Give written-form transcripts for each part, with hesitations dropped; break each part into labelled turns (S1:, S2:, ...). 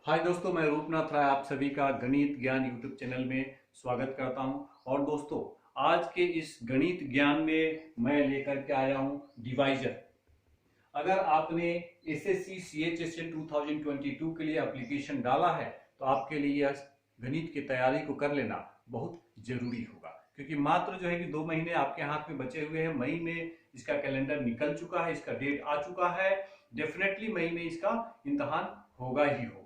S1: हाय दोस्तों, मैं रूपनाथ राय आप सभी का गणित ज्ञान यूट्यूब चैनल में स्वागत करता हूं। और दोस्तों, आज के इस गणित ज्ञान में मैं लेकर के आया हूं डिवाइजर। अगर आपने एसएससी सीएचएसएल 2022 के लिए एप्लीकेशन डाला है तो आपके लिए यह गणित की तैयारी को कर लेना बहुत जरूरी होगा, क्योंकि मात्र जो है कि 2 महीने आपके हाथ में बचे हुए हैं। मई में इसका कैलेंडर निकल चुका है, इसका डेट आ चुका है। डेफिनेटली मई में इसका इम्तिहान होगा ही होगा।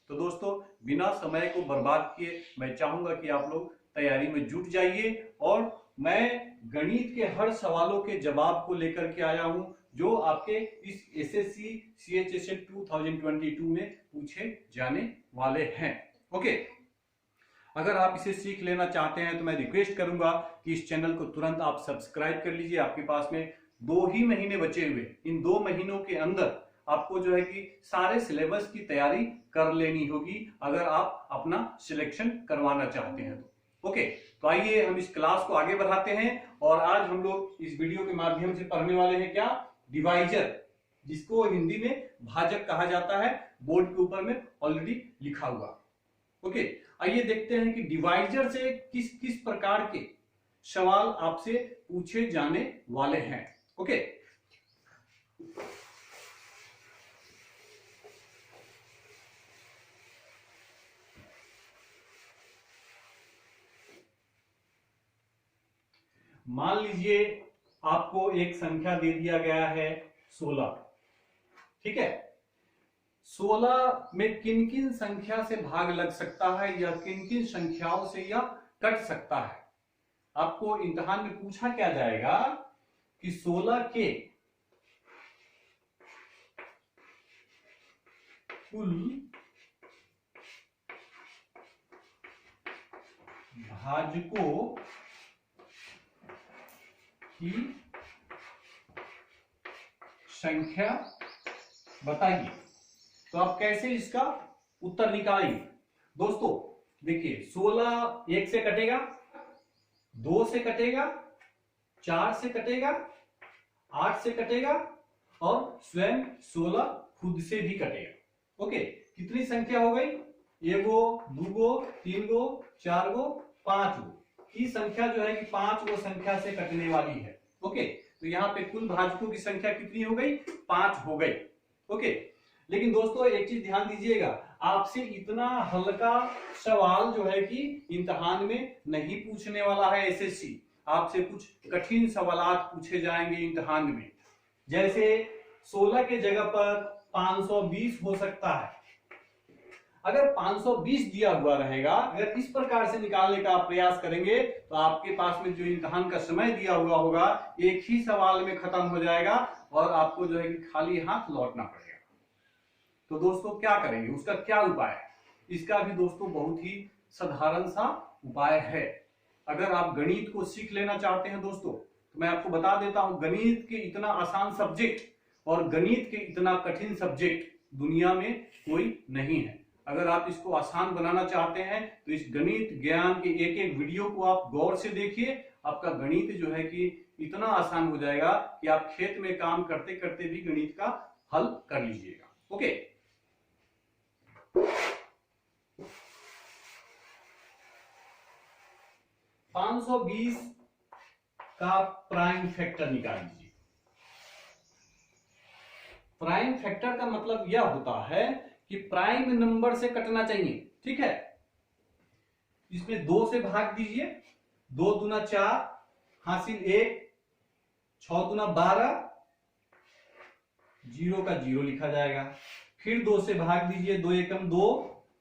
S1: तो दोस्तों, बिना समय को बर्बाद किए मैं चाहूंगा कि आप लोग तैयारी में जुट जाइए। और मैं गणित के हर सवालों के जवाब को लेकर के आया हूं जो आपके इस एसएससी सीएचएसएल 2022 में पूछे जाने वाले हैं। ओके, अगर आप इसे सीख लेना चाहते हैं तो मैं रिक्वेस्ट करूंगा कि इस चैनल को तुरंत आप सब्सक्राइब कर लीजिए। आपके पास में 2 ही महीने बचे हुए, इन 2 महीनों के अंदर आपको जो है कि सारे सिलेबस की तैयारी कर लेनी होगी अगर आप अपना सिलेक्शन करवाना चाहते हैं तो। ओके, तो आइए हम इस क्लास को आगे बढ़ाते हैं। और आज हम लोग इस वीडियो के माध्यम से पढ़ने वाले हैं क्या? डिवाइजर, जिसको हिंदी में भाजक कहा जाता है। बोर्ड के ऊपर में ऑलरेडी लिखा हुआ। ओके, आइए देखते हैं कि डिवाइजर से किस किस प्रकार के सवाल आपसे पूछे जाने वाले हैं। ओके, मान लीजिए आपको एक संख्या दे दिया गया है 16। ठीक है, 16 में किन किन संख्या से भाग लग सकता है या किन किन संख्याओं से यह कट सकता है। आपको इम्तिहान में पूछा क्या जाएगा कि 16 के कुल भाजकों की संख्या बताइए। तो आप कैसे इसका उत्तर निकालेंगे? दोस्तों देखिए, 16 1 से कटेगा, 2 से कटेगा, 4 से कटेगा, 8 से कटेगा और स्वयं 16 खुद से भी कटेगा। ओके, कितनी संख्या हो गई? 1 गो, 2 गो, 3 गो, 4 गो, 5 गो की संख्या जो है कि 5 गो संख्या से कटने वाली है। ओके, तो यहाँ पे कुल भाजकों की संख्या कितनी हो गई? 5 हो गई। ओके, लेकिन दोस्तों एक चीज ध्यान दीजिएगा, आपसे इतना हल्का सवाल जो है कि इम्तिहान में नहीं पूछने वाला है एसएससी। आपसे कुछ कठिन सवालात पूछे जाएंगे इम्तिहान में। जैसे 16 के जगह पर 520 हो सकता है। अगर 520 दिया हुआ रहेगा, अगर इस प्रकार से निकालने का आप प्रयास करेंगे तो आपके पास में जो इम्तिहान का समय दिया हुआ होगा एक ही सवाल में खत्म हो जाएगा और आपको जो है कि खाली हाथ लौटना पड़ेगा। तो दोस्तों क्या करेंगे, उसका क्या उपाय है? इसका भी दोस्तों बहुत ही साधारण सा उपाय है। अगर आप गणित को सीख लेना चाहते हैं दोस्तों, तो मैं आपको बता देता हूं, गणित के इतना आसान सब्जेक्ट और गणित के इतना कठिन सब्जेक्ट दुनिया में कोई नहीं है। अगर आप इसको आसान बनाना चाहते हैं तो इस गणित ज्ञान के एक एक वीडियो को आप गौर से देखिए। आपका गणित जो है कि इतना आसान हो जाएगा कि आप खेत में काम करते करते भी गणित का हल कर लीजिएगा। ओके, 520 का प्राइम फैक्टर निकाल लीजिए। प्राइम फैक्टर का मतलब यह होता है कि प्राइम नंबर से कटना चाहिए। ठीक है, इसमें 2 से भाग दीजिए। 2 दूना 4 हासिल 1, 6 दूना 12, 0 का 0 लिखा जाएगा। फिर 2 से भाग दीजिए। 2 एकम 2,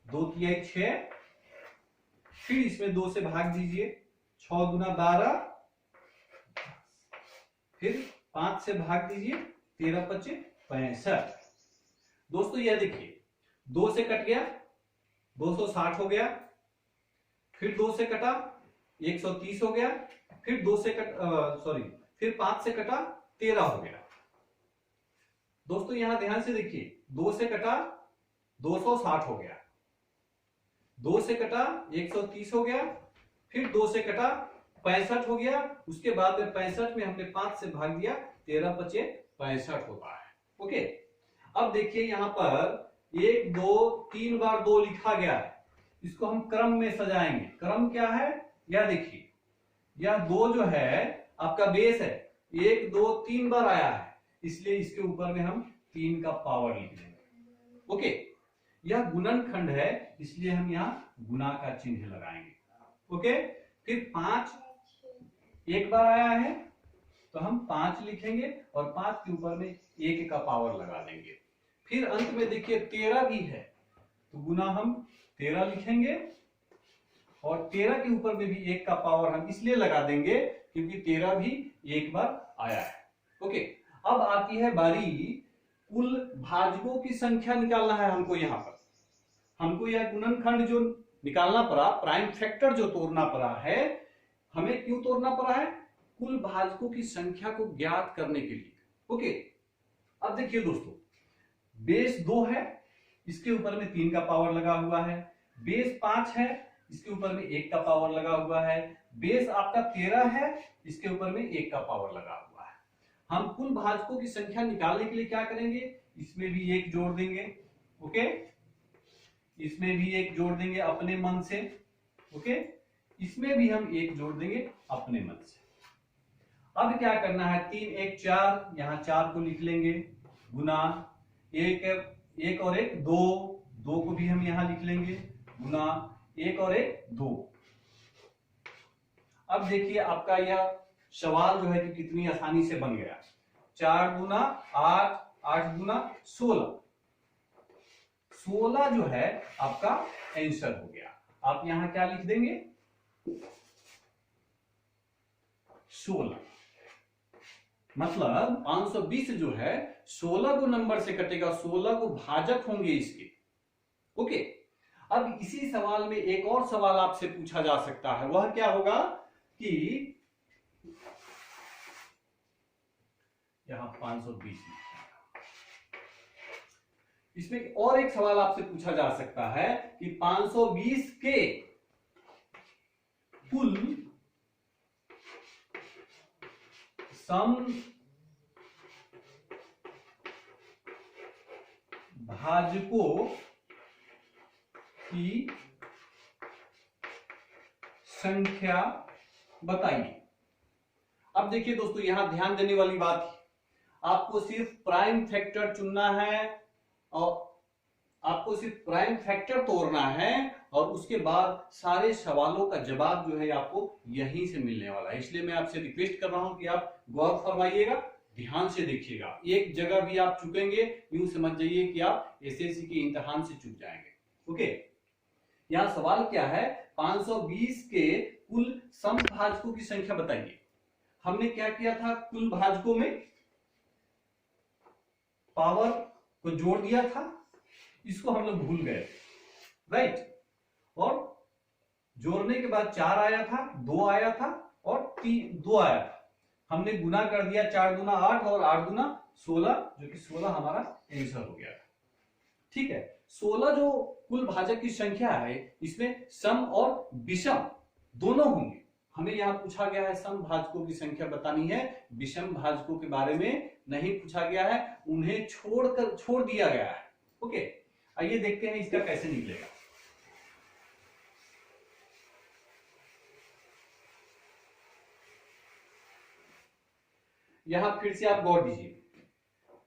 S1: 2 तिहाई 6। फिर इसमें 2 से भाग दीजिए। 6 दूना 12, फिर 5 से भाग दीजिए। 13 पच्चे 65। दोस्तों यह देखिए, 2 से कट गया 260 हो गया। फिर 2 से कटा 130 हो गया। फिर 2 से फिर 5 से कटा 13 हो गया। दोस्तों यहां ध्यान से देखिए, 2 से कटा 260 हो गया, 2 से कटा 130 हो गया, फिर 2 से कटा 65 हो गया। उसके बाद में 65 में हमने 5 से भाग दिया, 13 पचे 65 होता है। ओके, अब देखिए यहां पर 1 2 3 बार 2 लिखा गया है, इसको हम क्रम में सजाएंगे। क्रम क्या है, यह देखिए, यह 2 जो है आपका बेस है, 1 2 3 बार आया है, इसलिए इसके ऊपर में हम 3 का पावर लिख देंगे। ओके, यह गुणनखंड है, इसलिए हम यहाँ गुना का चिन्ह लगाएंगे। ओके, फिर 5 एक बार आया है तो हम 5 लिखेंगे और 5 के ऊपर में 1 का पावर लगा देंगे। फिर अंत में देखिए 13 भी है, तो गुना हम 13 लिखेंगे और 13 के ऊपर में भी 1 का पावर हम इसलिए लगा देंगे क्योंकि 13 भी एक बार आया है। ओके, अब आती है बारी कुल भाजकों की संख्या निकालना है हमको। यहाँ पर हमको यह गुणनखंड जो निकालना पड़ा, प्राइम फैक्टर जो तोड़ना पड़ा है, हमें क्यों तोड़ना पड़ा है, कुल भाजकों की संख्या को ज्ञात करने के लिए। ओके, अब देखिए दोस्तों, बेस 2 है, इसके ऊपर में 3 का पावर लगा हुआ है। बेस 5 है, इसके ऊपर में 1 का पावर लगा हुआ है। बेस आपका 13 है, इसके ऊपर में 1 का पावर लगा हुआ है। हम कुल भाजकों की संख्या निकालने के लिए क्या करेंगे, इसमें भी 1 जोड़ देंगे। ओके, इसमें भी 1 जोड़ देंगे अपने मन से। ओके, इसमें भी हम 1 जोड़ देंगे अपने मन से। अब क्या करना है, 3 1 4, यहां 4 को लिख लेंगे, गुना 1 और 1 2, 2 को भी हम यहां लिख लेंगे, गुना 1 और 1 2। अब देखिए आपका यह सवाल जो है कि कितनी आसानी से बन गया। 4 गुना 8, 8 गुना 16, 16 जो है आपका आंसर हो गया। आप यहां क्या लिख देंगे, 16। मतलब 520 जो है 16 को नंबर से कटेगा, 16 को भाजक होंगे इसके। ओके, अब इसी सवाल में एक और सवाल आपसे पूछा जा सकता है, वह क्या होगा कि यहां 520, इसमें और एक सवाल आपसे पूछा जा सकता है कि 520 के कुल सम भाजकों की संख्या बताइए। अब देखिए दोस्तों, यहां ध्यान देने वाली बात है, आपको सिर्फ प्राइम फैक्टर चुनना है और आपको सिर्फ प्राइम फैक्टर तोड़ना है और उसके बाद सारे सवालों का जवाब जो है आपको यहीं से मिलने वाला है। इसलिए मैं आपसे रिक्वेस्ट कर रहा हूं कि आप गौर फरमाइएगा, ध्यान से देखिएगा। एक जगह भी आप चुकेंगे, यूं समझ जाइए कि आप एसएससी के इम्तिहान से चूक जाएंगे। ओके, यहां सवाल क्या है, 520 के कुल समभाजकों की संख्या बताइए। हमने क्या किया था, कुल भाजकों में पावर को जोड़ दिया था, इसको हम लोग भूल गए, राइट। और जोड़ने के बाद 4 आया था, 2 आया था और 2 आया था। हमने गुना कर दिया, 4 दूना 8 और 8 दूना 16, जो कि 16 हमारा आंसर हो गया। ठीक है, 16 जो कुल भाजक की संख्या है, इसमें सम और विषम दोनों होंगे। हमें यहां पूछा गया है सम भाजकों की संख्या बतानी है, विषम भाजकों के बारे में नहीं पूछा गया है, उन्हें छोड़ दिया गया है। ओके, आइए देखते हैं इसका कैसे निकलेगा। यहां फिर से आप गौर दीजिए,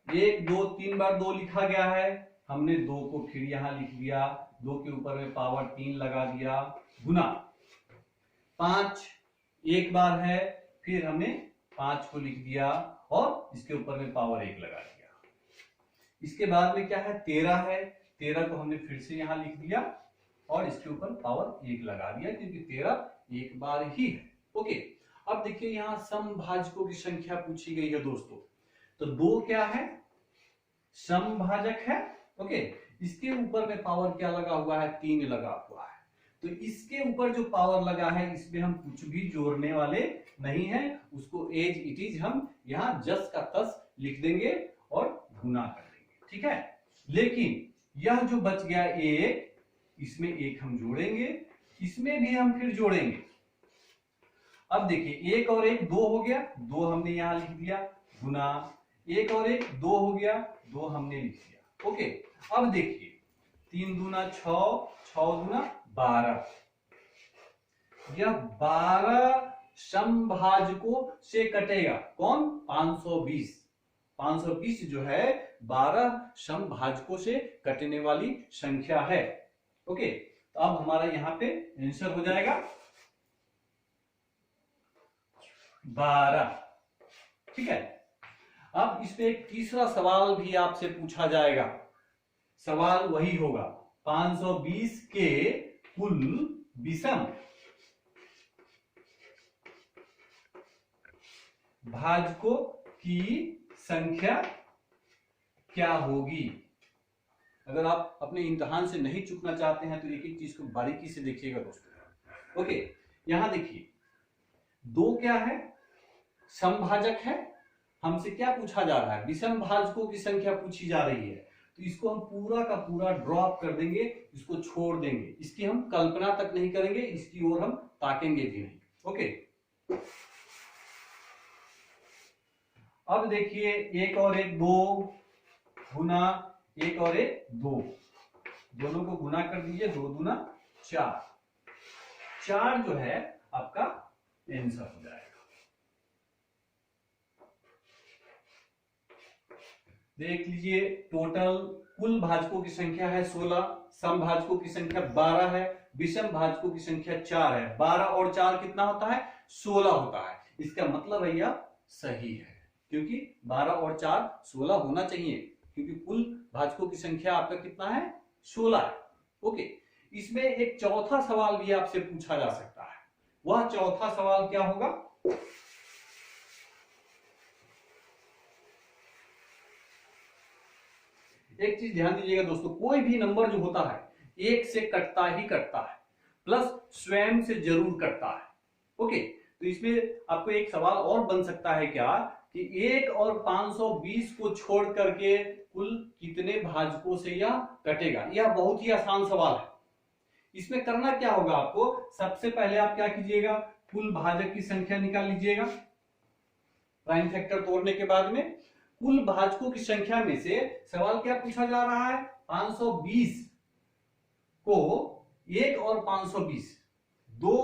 S1: 1 2 3 बार 2 लिखा गया है, हमने 2 को फिर यहां लिख दिया, 2 के ऊपर में पावर 3 लगा दिया, गुना 5 एक बार है, फिर हमने 5 को लिख दिया और इसके ऊपर में पावर 1 लगा दिया। इसके बाद में क्या है, 13 है, 13 को हमने फिर से यहां लिख दिया और इसके ऊपर पावर 1 लगा दिया, क्योंकि 13 एक बार ही है। ओके, अब देखिए यहां समभाजकों की संख्या पूछी गई है दोस्तों, तो 2 क्या है, समभाजक है। ओके, इसके ऊपर में पावर क्या लगा हुआ है, 3 लगा हुआ है। तो इसके ऊपर जो पावर लगा है, इसमें हम कुछ भी जोड़ने वाले नहीं है, उसको एज इट इज हम यहां जस का तस लिख देंगे और गुना कर देंगे। ठीक है, लेकिन यह जो बच गया 1, इसमें 1 हम जोड़ेंगे, इसमें भी हम फिर जोड़ेंगे। अब देखिए 1 और 1 2 हो गया, 2 हमने यहां लिख दिया, गुना 1 और 1 2 हो गया, 2 हमने लिख दिया। ओके, अब देखिए 3 दूना 6, 6 दूना 12। यह 12 समभाजकों से कटेगा। कौन? 520। 520 जो है 12 समभाजकों से कटने वाली संख्या है। ओके, तो अब हमारा यहां पे आंसर हो जाएगा 12। ठीक है, अब इसमें एक तीसरा सवाल भी आपसे पूछा जाएगा। सवाल वही होगा, 520 के कुल विषम भाजकों की संख्या क्या होगी। अगर आप अपने इम्तिहान से नहीं चूकना चाहते हैं तो एक एक चीज को बारीकी से देखिएगा दोस्तों। ओके, यहां देखिए 2 क्या है? समभाजक है। हमसे क्या पूछा जा रहा है? विषम भाजकों की संख्या पूछी जा रही है, तो इसको हम पूरा का पूरा ड्रॉप कर देंगे, इसको छोड़ देंगे, इसकी हम कल्पना तक नहीं करेंगे, इसकी ओर हम ताकेंगे भी नहीं। ओके, अब देखिए 1 और 1 2 गुना 1 और 1 2, दोनों को गुना कर दीजिए, 2 दूना 4। 4 जो है आपका आंसर हो जाएगा। देख लीजिए, टोटल कुल भाजकों की संख्या है 16, समभाजकों की संख्या 12 है, विषम भाजकों की संख्या 4 है। 12 और 4 कितना होता है? 16 होता है। इसका मतलब भैया सही है, क्योंकि 12 और 4 16 होना चाहिए, क्योंकि कुल भाजकों की संख्या आपका कितना है? 16 है। ओके, इसमें एक चौथा सवाल भी आपसे पूछा जा सकता है। वह चौथा सवाल क्या होगा? एक चीज ध्यान दीजिएगा दोस्तों, कोई भी नंबर जो होता है 1 से कटता ही कटता है, प्लस स्वयं से जरूर कटता है। ओके, तो इसमें आपको एक सवाल और बन सकता है क्या कि 1 और 520 को छोड़ करके कुल कितने भाजकों से यह कटेगा। यह बहुत ही आसान सवाल है। इसमें करना क्या होगा आपको? सबसे पहले आप क्या कीजिएगा? कुल भाजक की संख्या निकाल लीजिएगा। प्राइम फैक्टर तोड़ने के बाद में कुल भाजकों की संख्या में से सवाल क्या पूछा जा रहा है? 520 को 1 और 520 दो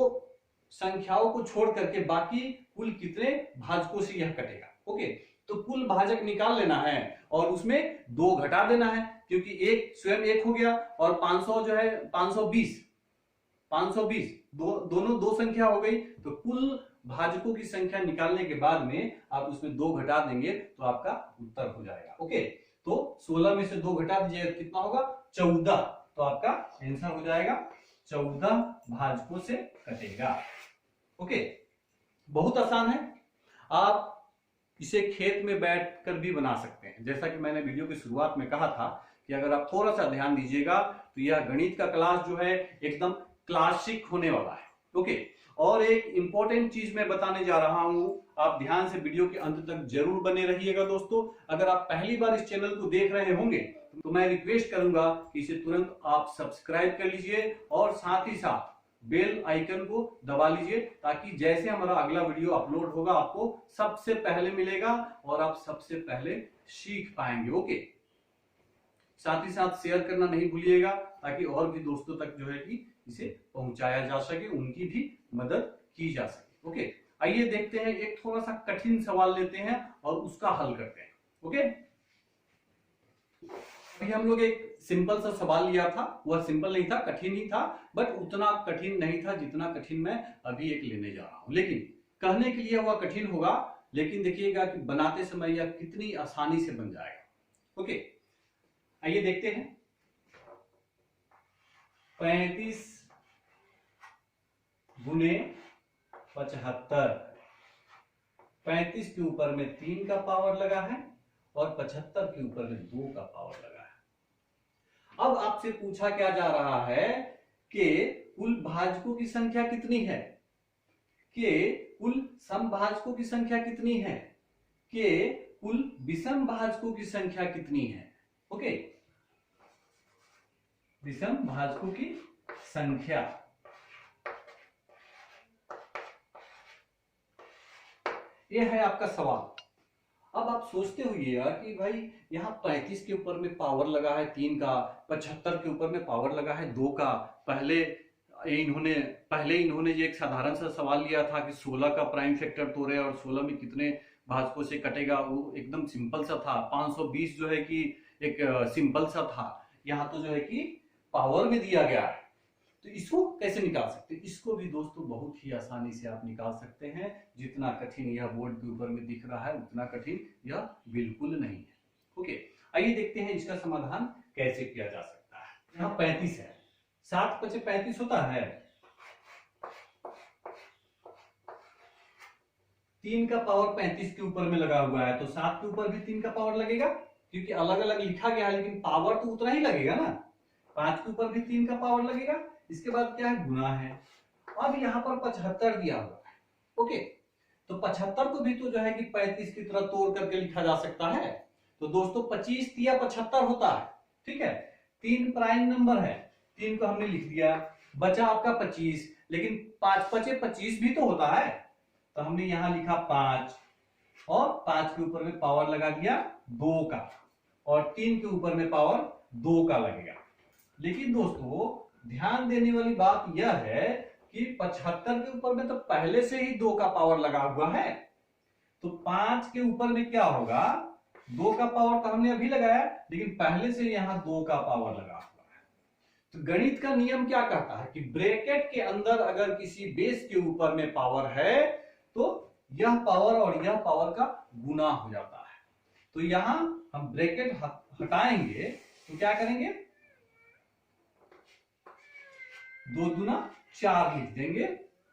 S1: संख्याओं को छोड़ करके बाकी कुल कितने भाजकों से यह कटेगा। ओके, तो कुल भाजक निकाल लेना है और उसमें 2 घटा देना है, क्योंकि एक स्वयं 1 हो गया और 500 जो है 520 दोनों 2 संख्या हो गई। तो कुल भाजकों की संख्या निकालने के बाद में आप उसमें 2 घटा देंगे तो आपका उत्तर हो जाएगा। ओके, तो 16 में से 2 घटा दीजिएगा, कितना होगा? 14। तो आपका आंसर हो जाएगा 14 भाजकों से कटेगा। ओके, बहुत आसान है। आप इसे खेत में बैठकर भी बना सकते हैं। जैसा कि मैंने वीडियो की शुरुआत में कहा था कि अगर आप थोड़ा सा ध्यान दीजिएगा तो यह गणित का क्लास जो है एकदम क्लासिक होने वाला है। ओके, और एक इंपॉर्टेंट चीज मैं बताने जा रहा हूं, आप ध्यान से वीडियो के अंत तक जरूर बने रहिएगा दोस्तों। अगर आप पहली बार इस चैनल को देख रहे होंगे तो मैं रिक्वेस्ट करूंगा कि इसे तुरंत आप सब्सक्राइब कर लीजिए और साथ ही साथ बेल आइकन को दबा लीजिए, ताकि जैसे हमारा अगला वीडियो अपलोड होगा आपको सबसे पहले मिलेगा और आप सबसे पहले सीख पाएंगे। ओके, साथ ही साथ शेयर करना नहीं भूलिएगा, ताकि और भी दोस्तों तक जो है कि इसे पहुंचाया जा सके, उनकी भी मदद की जा सके। ओके, आइए देखते हैं, एक थोड़ा सा कठिन सवाल लेते हैं और उसका हल करते हैं। ओके, अभी हम लोग एक सिंपल सा सवाल लिया था, वह सिंपल नहीं था, कठिन ही था, बट उतना कठिन नहीं था जितना कठिन मैं अभी एक लेने जा रहा हूं। लेकिन कहने के लिए वह कठिन होगा, लेकिन देखिएगा कि बनाते समय यह कितनी आसानी से बन जाएगा। ओके, आइए देखते हैं। 35 गुने 75। 35 के ऊपर में 3 का पावर लगा है और 75 के ऊपर में 2 का पावर लगा है। अब आपसे पूछा क्या जा रहा है कि कुल भाजकों की संख्या कितनी है, कि कुल समभाजकों की संख्या कितनी है, कि कुल विषम भाजकों की संख्या कितनी है। ओके, विषम भाजकों की संख्या, यह है आपका सवाल। अब आप सोचते होइए यार कि भाई यहाँ 35 के ऊपर में पावर लगा है 3 का, 75 के ऊपर में पावर लगा है 2 का। पहले इन्होंने पहले इन्होंने ये एक साधारण सा सवाल लिया था कि 16 का प्राइम फैक्टर तोड़े और 16 में कितने भाजकों से कटेगा, वो एकदम सिंपल सा था। 520 जो है कि एक सिंपल सा था। यहाँ तो जो है कि पावर में दिया गया है, तो इसको कैसे निकाल सकते हैं? इसको भी दोस्तों बहुत ही आसानी से आप निकाल सकते हैं। जितना कठिन यह बोर्ड के ऊपर में दिख रहा है उतना कठिन यह बिल्कुल नहीं है। ओके, आइए देखते हैं इसका समाधान कैसे किया जा सकता है। यहाँ 35 है, 7 × 35 होता है। 3 का पावर 35 के ऊपर में लगा हुआ है, तो 7 के ऊपर भी 3 का पावर लगेगा, क्योंकि अलग अलग लिखा गया है लेकिन पावर तो उतना ही लगेगा ना। 5 के ऊपर भी 3 का पावर लगेगा। इसके बाद क्या है, गुना है। अब यहाँ पर 75 दिया हुआ है। ओके, तो 75 को भी तो जो है कि 35 की तरह तोड़ करके लिखा जा सकता है। तो दोस्तों 25 या 75 होता है, ठीक है। 3 प्राइम नंबर है, 3 को हमने लिख दिया, बचा आपका 25, लेकिन 5 × 5 = 25 भी तो होता है। तो हमने यहां लिखा 5 और 5 के ऊपर में पावर लगा दिया 2 का, और 3 के ऊपर में पावर 2 का लगेगा। लेकिन दोस्तों ध्यान देने वाली बात यह है कि 75 के ऊपर में तो पहले से ही 2 का पावर लगा हुआ है, तो 5 के ऊपर में क्या होगा, 2 का पावर तो हमने अभी लगाया, लेकिन पहले से यहां 2 का पावर लगा हुआ है। तो गणित का नियम क्या कहता है कि ब्रैकेट के अंदर अगर किसी बेस के ऊपर में पावर है तो यह पावर और यह पावर का गुना हो जाता है। तो यहां हम ब्रैकेट हटाएंगे तो क्या करेंगे, 2 दूना 4 लिख देंगे,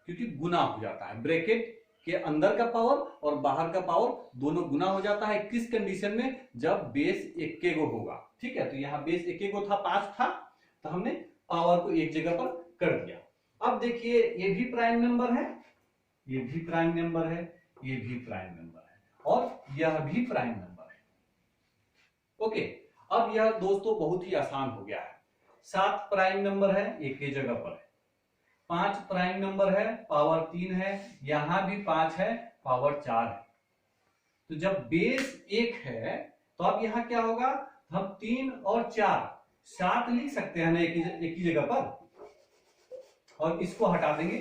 S1: क्योंकि गुना हो जाता है। ब्रैकेट के अंदर का पावर और बाहर का पावर दोनों गुना हो जाता है। किस कंडीशन में, जब बेस 1 गो होगा, ठीक है। तो यहाँ बेस 1 गो था, 5 था, तो हमने पावर को एक जगह पर कर दिया। अब देखिए ये भी प्राइम नंबर है, ये भी प्राइम नंबर है, ये भी प्राइम नंबर है, और यह भी प्राइम नंबर है। ओके, अब यह दोस्तों बहुत ही आसान हो गया है। 7 प्राइम नंबर है, एक ही जगह पर है। 5 प्राइम नंबर है, पावर 3 है, यहां भी 5 है, पावर 4 है। तो जब बेस 1 है तो अब यहां क्या होगा, हम 3 और 4 7 लिख सकते हैं ना एक ही जगह पर, और इसको हटा देंगे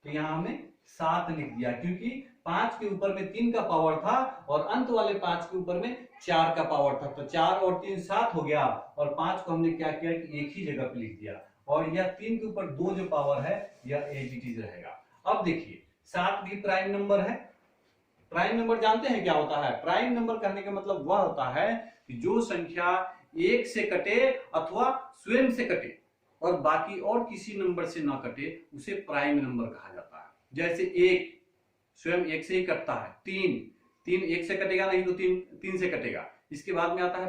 S1: तो यहां हमने 7 लिख दिया, क्योंकि 5 के ऊपर में 3 का पावर था और अंत वाले 5 के ऊपर में 4 का पावर था। तो 4 और 3 7 हो गया, और 5 को हमने क्या किया कि एक ही जगह पे लिख दिया, और यह 3 के ऊपर 2 जो पावर है यह एज इट इज रहेगा। अब देखिए 7 भी प्राइम नंबर है। प्राइम नंबर जानते हैं क्या होता है? प्राइम नंबर कहने का मतलब वह होता है कि जो संख्या 1 से कटे अथवा स्वयं से कटे और बाकी और किसी नंबर से ना कटे, उसे प्राइम नंबर कहा जाता है। जैसे 1 स्वयं 1 से ही कटता है, 3 1 से कटेगा नहीं तो 3 से कटेगा। इसके बाद में आता है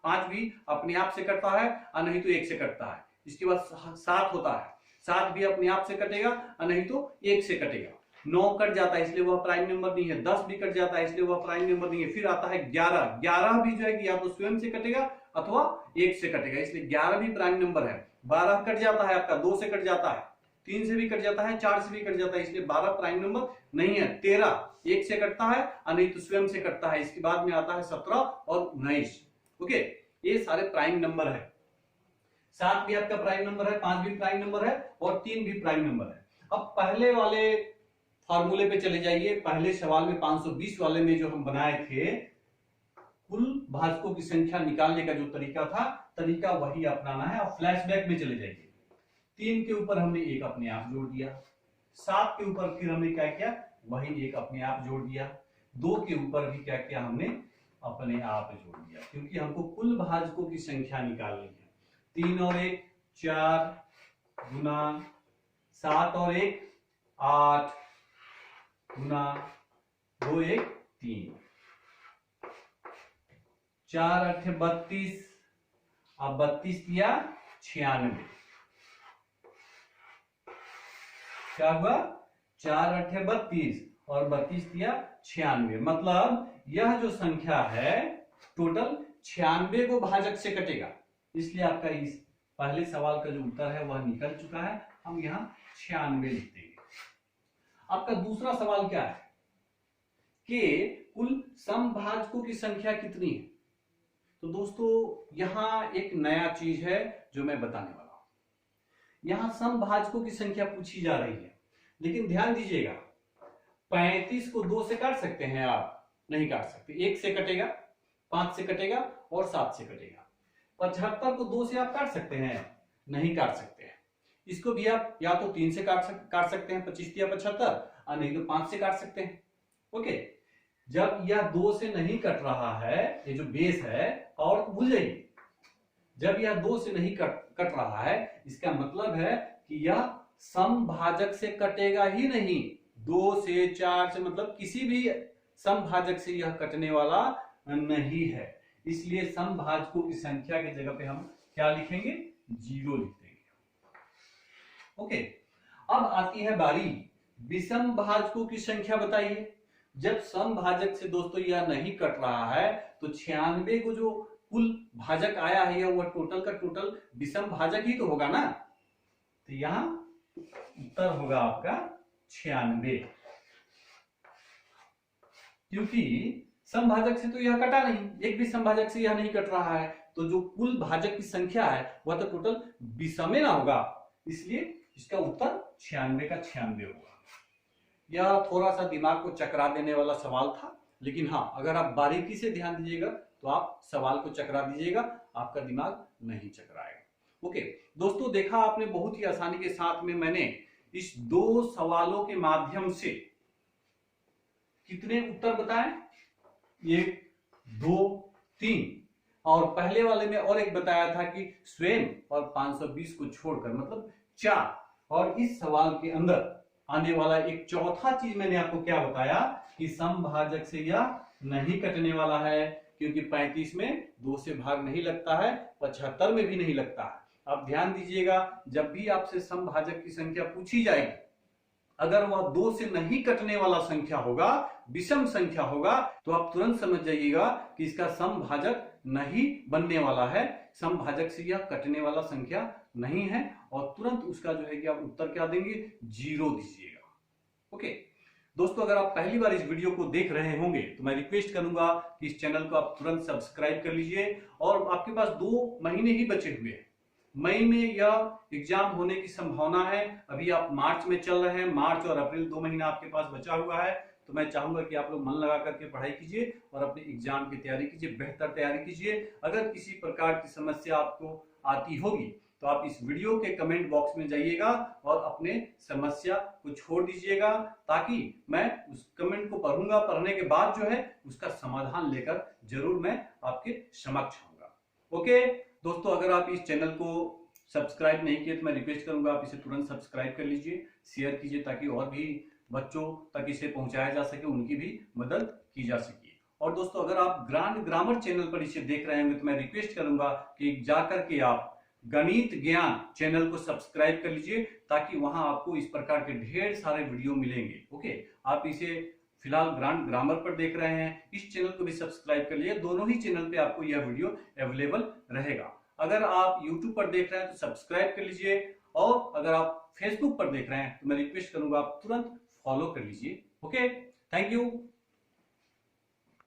S1: 5 भी अपने आप से कटता है और नहीं तो 1 से कटता है। इसके बाद 7 होता है, 7 भी अपने आप से कटेगा और नहीं तो 1 से कटेगा। 9 कट जाता है इसलिए वह प्राइम नंबर नहीं है। 10 भी कट जाता है इसलिए वह प्राइम नंबर नहीं है। फिर आता है 11 भी जो है कि या तो स्वयं से कटेगा अथवा 1 से कटेगा, इसलिए 11 भी प्राइम नंबर है। 12 कट जाता है आपका, 2 से कट जाता है, 3 से भी कट जाता है, 4 से भी कट जाता है, इसलिए 12 प्राइम नंबर नहीं है। 13 1 से कटता है और नहीं तो स्वयं से कटता है। इसके बाद में आता है 17 और 19। ओके, ये सारे प्राइम नंबर है। 7 भी आपका प्राइम नंबर है, 5 भी प्राइम नंबर है और 3 भी प्राइम नंबर है। अब पहले वाले फॉर्मूले पे चले जाइए। पहले सवाल में 520 वाले में जो हम बनाए थे, कुल भाजकों की संख्या निकालने का जो तरीका था, तरीका वही अपनाना है। अब फ्लैशबैक में चले जाइए। 3 के ऊपर हमने 1 अपने आप जोड़ दिया, 7 के ऊपर फिर हमने क्या किया, वही 1 अपने आप जोड़ दिया, 2 के ऊपर भी क्या किया, हमने अपने आप जोड़ दिया, क्योंकि हमको कुल भाजकों की संख्या निकालनी है। 3 और 1 4 गुना 7 और 1 8 गुना 2 1 3, 4 8 32, अब 32 दिया 96, क्या हुआ, 4 8 32 और 32 दिया 96। मतलब यह जो संख्या है टोटल 96 को भाजक से कटेगा, इसलिए आपका इस पहले सवाल का जो उत्तर है वह निकल चुका है। हम यहां 96 लिख देंगे। आपका दूसरा सवाल क्या है कि कुल समभाजकों की संख्या कितनी है। तो दोस्तों यहां एक नया चीज है जो मैं बताने वाला हूं। यहां समभाजकों की संख्या पूछी जा रही है, लेकिन ध्यान दीजिएगा 35 को 2 से काट सकते हैं आप? नहीं काट सकते। 1 से कटेगा, 5 से कटेगा और 7 से कटेगा। 75 को 2 से आप काट सकते हैं? नहीं काट सकते हैं। इसको भी आप या तो 3 से काट सकते हैं, 25 या 75, और नहीं तो 5 से काट सकते हैं। ओके, जब यह 2 से नहीं कट रहा है, ये जो बेस है, और भूल जाइए, जब यह 2 से नहीं कट रहा है, इसका मतलब है कि यह समभाजक से कटेगा ही नहीं। 2 से 4 से मतलब किसी भी समभाजक से यह कटने वाला नहीं है। इसलिए समभाजकों की संख्या की जगह पे हम क्या लिखेंगे? 0 लिख देंगे। ओके, अब आती है बारी विषम भाजकों की संख्या बताइए। जब समभाजक से दोस्तों यह नहीं कट रहा है, तो 96 को जो कुल भाजक आया है, वह टोटल का टोटल विषम भाजक ही तो होगा ना। तो यहां उत्तर होगा आपका 96, क्योंकि समभाजक से तो यह कटा नहीं, एक भी समभाजक से यह नहीं कट रहा है, तो जो कुल भाजक की संख्या है वह तो टोटल विषम ना होगा। इसलिए इसका उत्तर 96 का 96 होगा। यह थोड़ा सा दिमाग को चकरा देने वाला सवाल था, लेकिन हाँ, अगर आप बारीकी से ध्यान दीजिएगा तो आप सवाल को चकरा दीजिएगा, आपका दिमाग नहीं चकराएगा। ओके दोस्तों, देखा आपने बहुत ही आसानी के साथ में मैंने इस 2 सवालों के माध्यम से कितने उत्तर बताए? 1, 2, 3, और पहले वाले में और एक बताया था कि स्वयं और 520 को छोड़कर मतलब 4, और इस सवाल के अंदर आने वाला एक चौथा चीज मैंने आपको क्या बताया कि समभाजक से यह नहीं कटने वाला है, क्योंकि 35 में 2 से भाग नहीं लगता है, 75 में भी नहीं लगता है। अब ध्यान दीजिएगा, जब भी आपसे समभाजक की संख्या पूछी जाएगी, अगर वह 2 से नहीं कटने वाला संख्या होगा, विषम संख्या होगा, तो आप तुरंत समझ जाइएगा कि इसका समभाजक नहीं बनने वाला है, समभाजक से यह कटने वाला संख्या नहीं है, और तुरंत उसका जो है कि आप उत्तर क्या देंगे? 0 दीजिएगा। ओके दोस्तों, अगर आप पहली बार इस वीडियो को देख रहे होंगे तो मैं रिक्वेस्ट करूंगा कि इस चैनल को आप तुरंत सब्सक्राइब कर लीजिए। और आपके पास 2 महीने ही बचे हुए हैं, मई में यह एग्जाम होने की संभावना है। अभी आप मार्च में चल रहे हैं, मार्च और अप्रैल 2 महीना आपके पास बचा हुआ है। तो मैं चाहूंगा कि आप लोग मन लगा करके पढ़ाई कीजिए और अपने एग्जाम की तैयारी कीजिए, बेहतर तैयारी कीजिए। अगर किसी प्रकार की समस्या आपको आती होगी तो आप इस वीडियो के कमेंट बॉक्स में जाइएगा और अपने समस्या को छोड़ दीजिएगा, ताकि मैं उस कमेंट को पढ़ूंगा। पढ़ने के बाद जो है उसका समाधान लेकर जरूर मैं आपके समक्ष आऊंगा। ओके दोस्तों, अगर आप इस चैनल को सब्सक्राइब नहीं किए तो मैं रिक्वेस्ट करूंगा आप इसे तुरंत सब्सक्राइब कर लीजिए, शेयर कीजिए, ताकि और भी बच्चों तक इसे पहुंचाया जा सके, उनकी भी मदद की जा सके। और दोस्तों, अगर आप ग्रांड ग्रामर चैनल पर इसे देख रहे होंगे तो मैं रिक्वेस्ट करूंगा कि जाकर के आप गणित ज्ञान चैनल को सब्सक्राइब कर लीजिए, ताकि वहां आपको इस प्रकार के ढेर सारे वीडियो मिलेंगे। ओके, आप इसे फिलहाल ग्रांड ग्रामर पर देख रहे हैं, इस चैनल को भी सब्सक्राइब कर लीजिए। दोनों ही चैनल पे आपको यह वीडियो अवेलेबल रहेगा। अगर आप YouTube पर देख रहे हैं तो सब्सक्राइब कर लीजिए, और अगर आप Facebook पर देख रहे हैं तो मैं रिक्वेस्ट करूंगा आप तुरंत फॉलो कर लीजिए। Okay, thank you.